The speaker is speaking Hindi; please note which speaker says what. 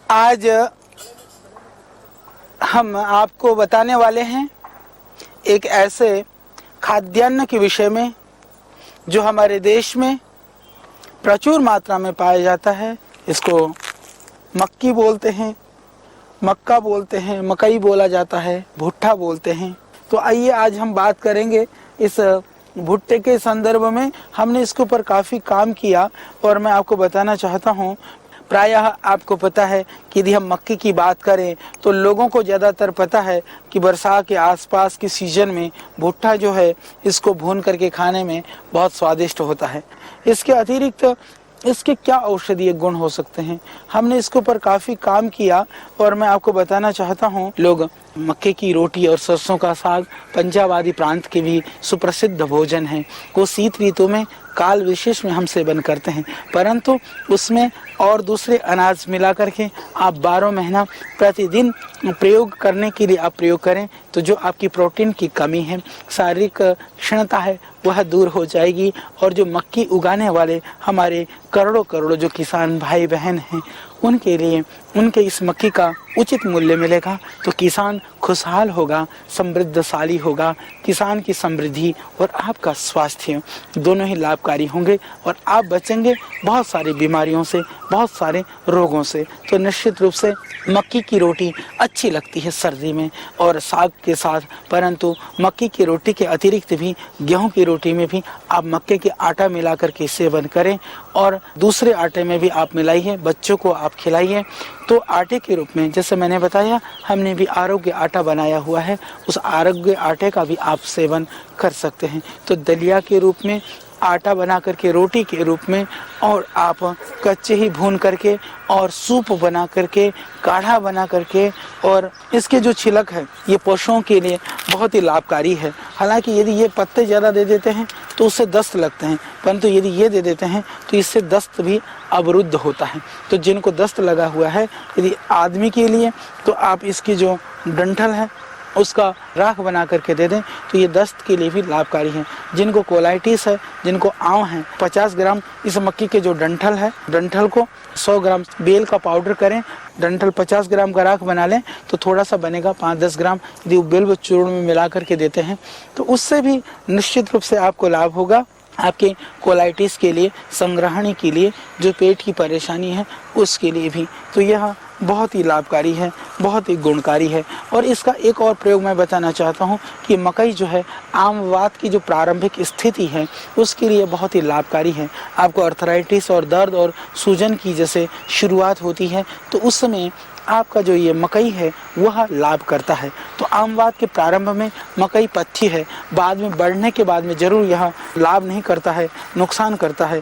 Speaker 1: आज हम आपको बताने वाले हैं एक ऐसे खाद्यान्न के विषय में जो हमारे देश में प्रचुर मात्रा में पाया जाता है। इसको मक्की बोलते हैं, मक्का बोलते हैं, मकई बोला जाता है, भुट्टा बोलते हैं। तो आइए आज हम बात करेंगे इस भुट्टे के संदर्भ में। हमने इसके ऊपर काफ़ी काम किया और मैं आपको बताना चाहता हूँ, प्रायः आपको पता है कि यदि हम मक्की की बात करें तो लोगों को ज़्यादातर पता है कि बरसात के आसपास के सीजन में भुट्टा जो है इसको भून करके खाने में बहुत स्वादिष्ट होता है। इसके अतिरिक्त इसके क्या औषधीय गुण हो सकते हैं, हमने इसके ऊपर काफ़ी काम किया और मैं आपको बताना चाहता हूँ। लोग मक्के की रोटी और सरसों का साग पंजाब आदि प्रांत के भी सुप्रसिद्ध भोजन हैं। वो शीत ऋतु में काल विशेष में हम सेवन करते हैं, परंतु उसमें और दूसरे अनाज मिला करके आप 12 महीना प्रतिदिन प्रयोग करने के लिए आप प्रयोग करें तो जो आपकी प्रोटीन की कमी है, शारीरिक क्षीणता है, वह दूर हो जाएगी। और जो मक्की उगाने वाले हमारे करोड़ों करोड़ों जो किसान भाई बहन हैं, उनके लिए उनके इस मक्की का उचित मूल्य मिलेगा तो किसान खुशहाल होगा, समृद्धशाली होगा। किसान की समृद्धि और आपका स्वास्थ्य दोनों ही लाभकारी होंगे और आप बचेंगे बहुत सारी बीमारियों से, बहुत सारे रोगों से। तो निश्चित रूप से मक्की की रोटी अच्छी लगती है सर्दी में और साग के साथ, परंतु मक्की की रोटी के अतिरिक्त भी गेहूं की रोटी में भी आप मक्के के आटा मिला करके सेवन करें और दूसरे आटे में भी आप मिलाइए, बच्चों को आप खिलाइए। तो आटे के रूप में जैसे मैंने बताया, हमने भी आरोग्य आटा बनाया हुआ है, उस आरोग्य आटे का भी आप सेवन कर सकते हैं। तो दलिया के रूप में, आटा बना करके रोटी के रूप में, और आप कच्चे ही भून करके और सूप बना करके, काढ़ा बना करके, और इसके जो छिलक है ये पशुओं के लिए बहुत ही लाभकारी है। हालांकि यदि ये पत्ते ज़्यादा दे देते हैं तो उससे दस्त लगते हैं, परंतु यदि ये दे देते हैं तो इससे दस्त भी अवरुद्ध होता है। तो जिनको दस्त लगा हुआ है, यदि आदमी के लिए, तो आप इसकी जो डंठल है उसका राख बना करके दे दें तो ये दस्त के लिए भी लाभकारी है। जिनको कोलाइटिस है, जिनको आंव है, 50 ग्राम इस मक्की के जो डंठल है, डंठल को 100 ग्राम बेल का पाउडर करें, डंठल 50 ग्राम का राख बना लें तो थोड़ा सा बनेगा 5-10 ग्राम, यदि वो बेल चूर्ण में मिला करके देते हैं तो उससे भी निश्चित रूप से आपको लाभ होगा। आपके कोलाइटिस के लिए, संग्रहणी के लिए, जो पेट की परेशानी है उसके लिए भी तो यह बहुत ही लाभकारी है, बहुत ही गुणकारी है। और इसका एक और प्रयोग मैं बताना चाहता हूँ कि मकई जो है आमवात की जो प्रारंभिक स्थिति है उसके लिए बहुत ही लाभकारी है। आपको अर्थराइटिस और दर्द और सूजन की जैसे शुरुआत होती है तो उस समय आपका जो ये मकई है वह लाभ करता है। तो आमवात के प्रारंभ में मकई पथ्य है, बाद में बढ़ने के बाद में जरूर यह लाभ नहीं करता है, नुकसान करता है।